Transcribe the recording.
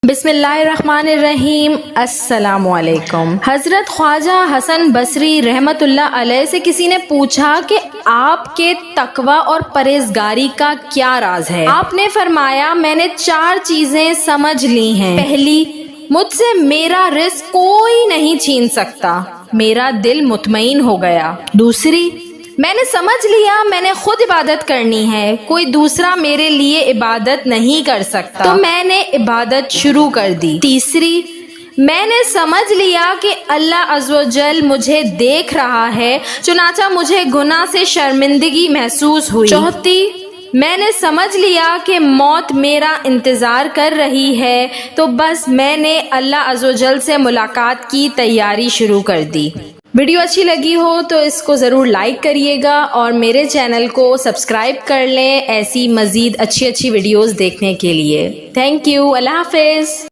बिस्मिल्लाहिर्रहमानिर्रहीम। अस्सलाम वालेकुम। हजरत ख्वाजा हसन बसरी रहमत उल्लाह अलैह से किसी ने पूछा कि आपके तकवा और परहेजगारी का क्या राज है। आपने फरमाया, मैंने 4 चीजें समझ ली हैं। पहली, मुझसे मेरा रिस्क कोई नहीं छीन सकता, मेरा दिल मुतमईन हो गया। दूसरी, मैंने समझ लिया मैंने खुद इबादत करनी है, कोई दूसरा मेरे लिए इबादत नहीं कर सकता, तो मैंने इबादत शुरू कर दी। तीसरी, मैंने समझ लिया कि अल्लाह अज़्ज़वजल मुझे देख रहा है, चुनाचा मुझे गुनाह से शर्मिंदगी महसूस हुई। चौथी, मैंने समझ लिया कि मौत मेरा इंतज़ार कर रही है, तो बस मैंने अल्लाह अज़्ज़वजल से मुलाकात की तैयारी शुरू कर दी। वीडियो अच्छी लगी हो तो इसको ज़रूर लाइक करिएगा और मेरे चैनल को सब्सक्राइब कर लें ऐसी मज़ीद अच्छी वीडियोस देखने के लिए। Thank you. अल्लाह हाफ़िज़।